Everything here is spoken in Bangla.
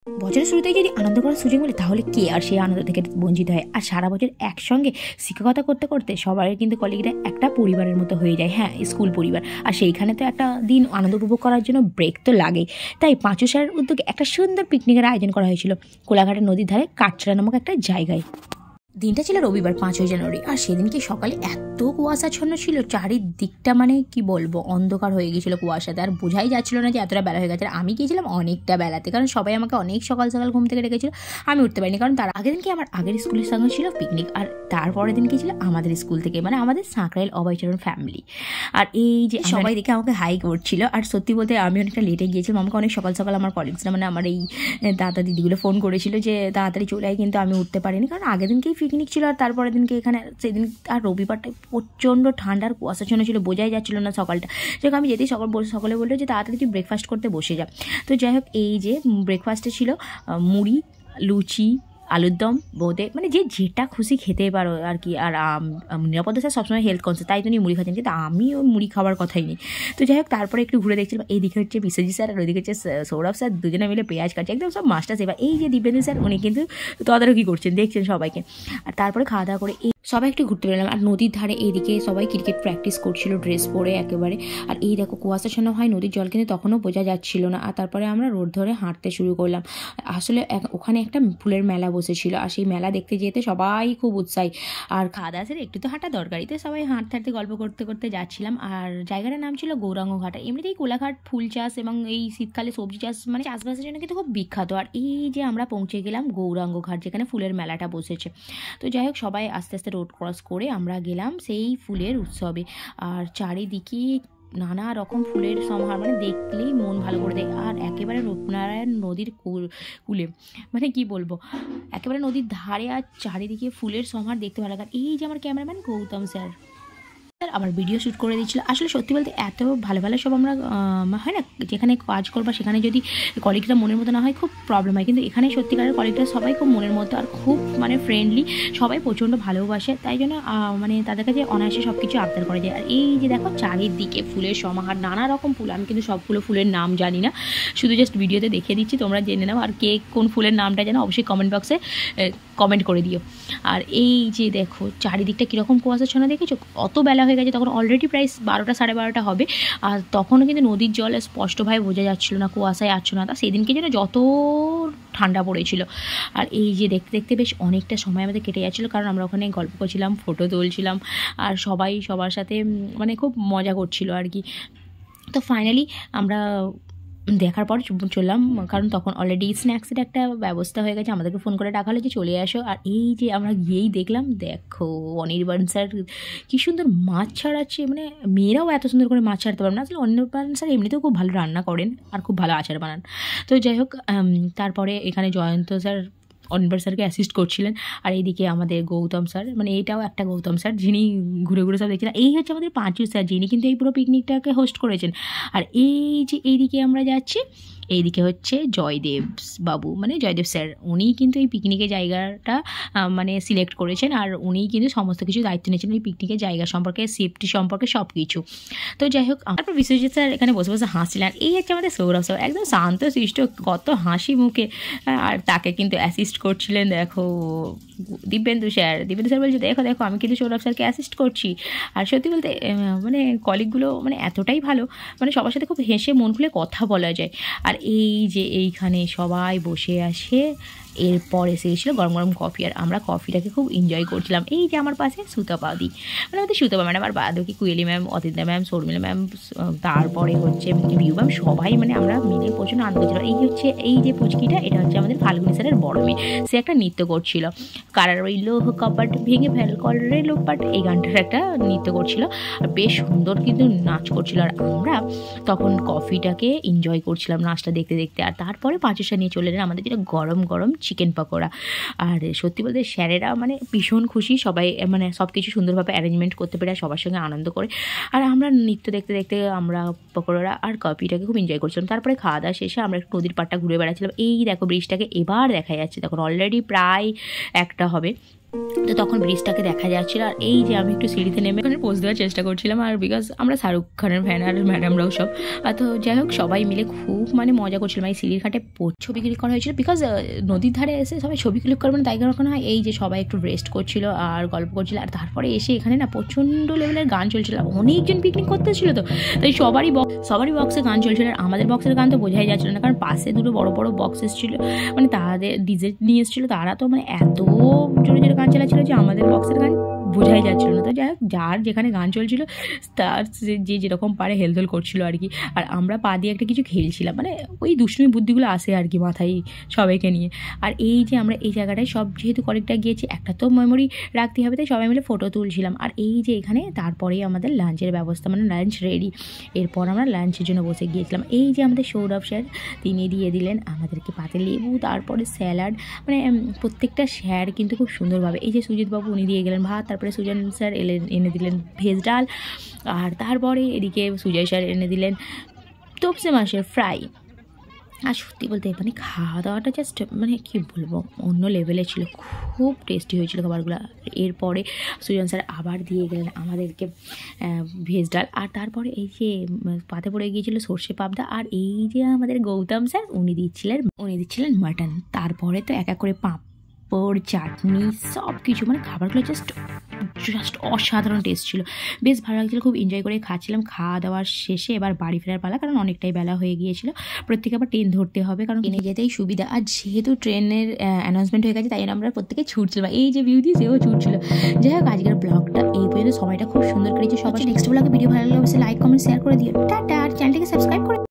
বছরের শুরুতেই যদি আনন্দ করার সুযোগ মিলে তাহলে কে আর সেই আনন্দ থেকে বঞ্চিত হয়। আর সারা বছর একসঙ্গে শিক্ষকতা করতে করতে সবার কিন্তু কলিগরা একটা পরিবারের মতো হয়ে যায়, হ্যাঁ স্কুল পরিবার। আর সেইখানে তো একটা দিন আনন্দ উপভোগ করার জন্য ব্রেক তো লাগেই। তাই পাঁচু স্যারের উদ্যোগে একটা সুন্দর পিকনিকের আয়োজন করা হয়েছিল কোলাঘাটের নদীর ধারে কাঠছড়া নামক একটা জায়গায়। দিনটা ছিল রবিবার 5ই জানুয়ারি। আর সেদিনকে সকালে এত কুয়াশাচ্ছন্ন ছিল, চারিদিকটা মানে কি বলবো অন্ধকার হয়ে গিয়েছিল কুয়াশাতে। আর বোঝাই যাচ্ছিল না যে এতটা বেলা হয়ে গেছে। আর আমি গিয়েছিলাম অনেকটা বেলাতে, কারণ সবাই আমাকে অনেক সকাল সকাল ঘুম থেকে ডেকেছিল, আমি উঠতে পারিনি। কারণ তার আগের দিনকে আমার আগের স্কুলের সঙ্গে ছিল পিকনিক, আর তারপরের দিন কি ছিল আমাদের স্কুল থেকে, মানে আমাদের সাঁকরাইল অভয়চরণ ফ্যামিলি। আর এই যে সবাই দেখে আমাকে হাই করছিল। আর সত্যি বলতে আমি অনেকটা লেটে গিয়েছিলাম, আমাকে অনেক সকাল সকাল আমার কলিগসরা মানে আমার এই দাদা দিদিগুলো ফোন করেছিল যে তাড়াতাড়ি চলে আয়, কিন্তু আমি উঠতে পারিনি কারণ আগের দিনকেই পিকনিক ছিল। আর তারপরের দিনকে এখানে সেদিন আর রবিবারটায় প্রচণ্ড ঠান্ডার কুয়াশাচ্ছন্ন ছিল, বোঝাই যাচ্ছিল না সকালটা। যাই হোক আমি যেতেই সকালে বললো যে তাড়াতাড়ি তুই ব্রেকফাস্ট করতে বসে যা। তো যাই হোক এই যে ব্রেকফাস্টে ছিল মুড়ি, লুচি, আলুর দম, বোঁদে, মানে যে যেটা খুশি খেতে পারো আর কি। আর নিরাপদা স্যার সবসময় হেলথ কনসিয়াস, তাই তো নিয়ে মুড়ি খাচ্ছেন, কিন্তু আমি ওই মুড়ি খাওয়ার কথাই নেই। তো যাই হোক তারপরে একটু ঘুরে দেখছিলাম, এইদিকে হচ্ছে বিশ্বজিৎ স্যার আর ওইদিকে হচ্ছে সৌরভ স্যার, দুজনে মিলে পেঁয়াজ কাটছে একদম সব মাস্টার সেবা। এই যে দিব্যেন্দু স্যার উনি কিন্তু তদারকি করছেন, দেখছেন সবাইকে। আর তারপরে খাওয়া দাওয়া করে সবাই একটু ঘুরতে বেরোলাম। আর নদীর ধারে এইদিকে সবাই ক্রিকেট প্র্যাকটিস করছিল ড্রেস পরে একেবারে। আর এই দেখো কুয়াশাচ্ছন্ন হয় নদীর জল, কিন্তু তখনও বোঝা যাচ্ছিল না। আর তারপরে আমরা রোড ধরে হাঁটতে শুরু করলাম। আসলে ওখানে একটা ফুলের মেলা বসেছিল, আর সেই মেলা দেখতে যেতে সবাই খুব উৎসাহী। আর খাওয়া দাওয়া সেরে একটু তো হাঁটা দরকারই, তো সবাই হাঁটতে হাঁটতে গল্প করতে করতে যাচ্ছিলাম। আর জায়গাটার নাম ছিল গৌরাঙ্গ ঘাট। এমনিতেই কোলাঘাট ফুল চাষ এবং এই শীতকালে সবজি চাষ মানে চাষবাসের জন্য কিন্তু খুব বিখ্যাত। আর এই যে আমরা পৌঁছে গেলাম গৌরাঙ্গ ঘাট, যেখানে ফুলের মেলাটা বসেছে। তো যাই হোক সবাই আস্তে আস্তে রোড ক্রস করে আমরা গেলাম সেই ফুলের উৎসবে। আর চারিদিকে নানা রকম ফুলের সমাহার, মানে দেখলেই মন ভালো করে দেয়। আর একেবারে রূপনারায়ণ নদীর কূলে, মানে কি বলবো একেবারে নদীর ধারে, আর চারিদিকে ফুলের সমাহার দেখতে ভালো লাগে। এই যে আমার ক্যামেরাম্যান গৌতম স্যার আমার ভিডিও শ্যুট করে দিচ্ছিল। আসলে সত্যি বলতে এত ভালো ভালো সব আমরা হয় না, যেখানে কাজ করবা সেখানে যদি কলিগরা মনের মতো না হয় খুব প্রবলেম হয়, কিন্তু এখানে সত্যিকারের কলিগরা সবাই খুব মনের মতো আর খুব মানে ফ্রেন্ডলি, সবাই প্রচণ্ড ভালোবাসে। তাই জন্য মানে তাদের কাছে অনায়াসে সব কিছু আবদার করা যায়। আর এই যে দেখো চারিদিকে ফুলের সমাহার, নানা রকম ফুল, আমি কিন্তু সবগুলো ফুলের নাম জানি না, শুধু জাস্ট ভিডিওতে দেখিয়ে দিচ্ছি, তোমরা জেনে নাও। আর কে কোন ফুলের নামটা জানো অবশ্যই কমেন্ট বক্সে কমেন্ট করে দিও। আর এই যে দেখো চারিদিকটা কীরকম কুয়াশাচ্ছন্ন দেখেছো, অত বেলা হয়ে গেছে, তখন অলরেডি প্রায় 12টা 12:30 হবে। আর তখনও কিন্তু নদীর জল স্পষ্টভাবে বোঝা যাচ্ছিল না, কুয়াশায় আসছো না। তা সেদিনকে যেন যত ঠান্ডা পড়েছিল। আর এই যে দেখতে দেখতে বেশ অনেকটা সময় আমাদের কেটে যাচ্ছিলো, কারণ আমরা ওখানে গল্প করছিলাম, ফটো তুলছিলাম, আর সবাই সবার সাথে মানে খুব মজা করছিল আর কি। তো ফাইনালি আমরা দেখার পর চললাম, কারণ তখন অলরেডি স্ন্যাক্সের একটা ব্যবস্থা হয়ে গেছে, আমাদেরকে ফোন করে ডাকা হলো যে চলে আসো। আর এই যে আমরা গিয়েই দেখলাম, দেখো অনির্বাণ স্যার কী সুন্দর মাছ ছাড়াচ্ছে, মানে মেয়েরাও এত সুন্দর করে মাছ ছাড়তে পারবে না। আসলে অনির্বাণ স্যার এমনিতেও খুব ভালো রান্না করেন আর খুব ভালো আচার বানান। তো যাই হোক তারপরে এখানে জয়ন্ত স্যার অনির্বাণ স্যারকে অ্যাসিস্ট করছিলেন। আর এইদিকে আমাদের গৌতম স্যার, মানে এইটাও একটা গৌতম স্যার যিনি ঘুরে ঘুরে সব দেখছিলেন। এই হচ্ছে আমাদের পাঁচু স্যার, যিনি কিন্তু এই পুরো পিকনিকটাকে হোস্ট করেছেন। আর এই যে এইদিকে আমরা যাচ্ছি, এইদিকে হচ্ছে জয়দেব বাবু, মানে জয়দেব স্যার, উনিই কিন্তু এই পিকনিকের জায়গাটা মানে সিলেক্ট করেছেন। আর উনিই কিন্তু সমস্ত কিছু দায়িত্ব নিয়েছেন এই পিকনিকের জায়গা সম্পর্কে, সেফটি সম্পর্কে সব কিছু। তো যাই হোক তারপর বিশ্বজিৎ স্যার এখানে বসে বসে হাসছিলেন। এই হচ্ছে আমাদের সৌরভ স্যার, একদম শান্ত শিষ্ট, কত হাসি মুখে। আর তাকে কিন্তু অ্যাসিস্ট করছিলেন দেখো দিব্যেন্দু স্যার বলছে দেখো দেখো আমি কিন্তু সৌরভ স্যারকে অ্যাসিস্ট করছি। আর সত্যি বলতে মানে কলিগগুলো মানে এতটাই ভালো, মানে সবার সাথে খুব হেসে মন খুলে কথা বলা যায়। আর এই যে এইখানে সবাই বসে আসে, এরপর এসে গেছিলো গরম গরম কফি, আর আমরা কফিটাকে খুব এনজয় করছিলাম। এই যে আমার পাশে সুতপাদি, মানে আমাদের সুতপা ম্যাডাম, আর বাদকি কুয়েলি ma'am, Adita ma'am, Sharmila ma'am, তারপরে হচ্ছে ভিউ ম্যাম, সবাই মানে আমরা মিলে প্রচণ্ড আনন্দ করছিলাম। এই হচ্ছে এই যে পুচকিটা, এটা হচ্ছে আমাদের ফাল্গুনি স্যারের বড় মেয়ে, সে একটা নৃত্য করছিল, কারার ওই লোহ কপাট ভেঙে ফেল কলরে লোপাট, এই গানটার একটা নৃত্য করছিল, আর বেশ সুন্দর কিন্তু নাচ করছিল। আর আমরা তখন কফিটাকে এনজয় করছিলাম নাচটা দেখতে দেখতে। আর তারপরে পাঁচশা নিয়ে চলে এলেন আমাদের যেটা গরম গরম চিকেন পকোড়া। আর সত্যি বলতে স্যারেরা মানে ভীষণ খুশি, সবাই মানে সব কিছু সুন্দরভাবে অ্যারেঞ্জমেন্ট করতে পেরে সবার সঙ্গে আনন্দ করে। আর আমরা নৃত্য দেখতে দেখতে আমরা পকোড়া আর কফিটাকে খুব এনজয় করছিলাম। তারপরে খাওয়া দাওয়া শেষে আমরা একটু নদীর পাড়টা ঘুরে বেড়াচ্ছিলাম। এই দেখো ব্রিজটাকে এবার দেখা যাচ্ছে, তখন অলরেডি প্রায় 1টা হবে। তো তখন ব্রিজটাকে দেখা যাচ্ছিল। আর এই যে আমি একটু সিঁড়িতে নেমে ওখানে পোজ দেওয়ার চেষ্টা করছিলাম, আর বিকজ আমরা শাহরুখ খানের ফ্যান আর ম্যাডামরাও সব। তো যাই হোক, সবাই মিলে খুব মানে মজা করছিলাম। এই সিঁড়ির ঘাটে ছবি ক্লিক করা হয়েছিল, বিকজ নদীর ধারে এসে সবাই ছবি ক্লিক করবে না তাই কারণ হয় এই যে সবাই একটু রেস্ট করছিল আর গল্প করছিল। আর তারপরে এসে এখানে না প্রচণ্ড লেভেলের গান চলছিল, অনেকজন পিকনিক করতে ছিল, তো তাই সবারই বক্সে গান চলছিল। আর আমাদের বক্সের গান তো বোঝাই যাচ্ছিল না, কারণ পাশে দুটো বড় বড় বক্স এসেছিল, মানে তাদের ডিজে নিয়ে এসেছিলো, তারা তো মানে এত জোরে জোরে গান চালাচ্ছিল যে আমাদের বক্সের গান বোঝাই যাচ্ছিল না। তো যাই হোক, যার যেখানে গান চলছিল তার যে যেরকম পারে হেলদোল করছিল আর কি। আর আমরা পা দিয়ে একটা কিছু খেলছিলাম, মানে ওই দুষ্টুমি বুদ্ধিগুলো আসে আর কি মাথায় সবাইকে নিয়ে। আর এই যে আমরা এই জায়গাটায় সব যেহেতু কলেজটা গিয়েছি, একটা তো মেমোরি রাখতে হবে, তাই সবাই মিলে ফটো তুলছিলাম। আর এই যে এখানে তারপরেই আমাদের লাঞ্চের ব্যবস্থা, মানে লাঞ্চ রেডি। এরপর আমরা লাঞ্চের জন্য বসে গিয়েছিলাম। এই যে আমাদের সৌরভ স্যার, তিনি দিয়ে দিলেন আমাদেরকে পাতে লেবু, তারপরে স্যালাড, মানে প্রত্যেকটা স্যার কিন্তু খুব সুন্দরভাবে। এই যে সুজিতবাবু, উনি দিয়ে গেলেন ভাত, তারপরে সুজন স্যার এনে দিলেন ভেজ ডাল, আর তারপরে এদিকে সুজয় স্যার এনে দিলেন তোপসে মাছের ফ্রাই। আর সত্যি বলতে মানে খাওয়া দাওয়াটা জাস্ট মানে কী বলবো, অন্য লেভেলে ছিল, খুব টেস্টি হয়েছিল খাবারগুলো। এরপরে সুজন স্যার আবার দিয়ে গেলেন আমাদেরকে ভেজ ডাল, আর তারপরে এই যে পাতে পড়ে গিয়েছিল সর্ষে পাবদা। আর এই যে আমাদের গৌতম স্যার, উনি দিচ্ছিলেন মাটন। তারপরে তো এক এক করে পাঁপড়, চাটনি, সব কিছু, মানে খাবারগুলো জাস্ট অসাধারণ টেস্ট ছিল, বেশ ভালো লাগছিলো, খুব এনজয় করে খাচ্ছিলাম। খাওয়া দাওয়ার শেষে এবার বাড়ি ফেরার পালা, কারণ অনেকটাই বেলা হয়ে গিয়েছিল, প্রত্যেকে আবার ট্রেন ধরতে হবে, কারণ ট্রেনে যেতেই সুবিধা। আর যেহেতু ট্রেনের অ্যানাউন্সমেন্ট হয়ে গেছে, তাই আমরা প্রত্যেকে ছুটছিলাম। এই যে বিউটি, সেও ছুটছিল। যাই হোক, আজকের ব্লগটা এই পর্যন্ত, সময়টা খুব সুন্দর করেছে সবাই। নেক্সট ব্লগে ভিডিও ভালো লাগলে অবশ্যই লাইক, কমেন্ট, শেয়ার করে দিও। টাটা। আর চ্যানেলটিকে সাবস্ক্রাইব করে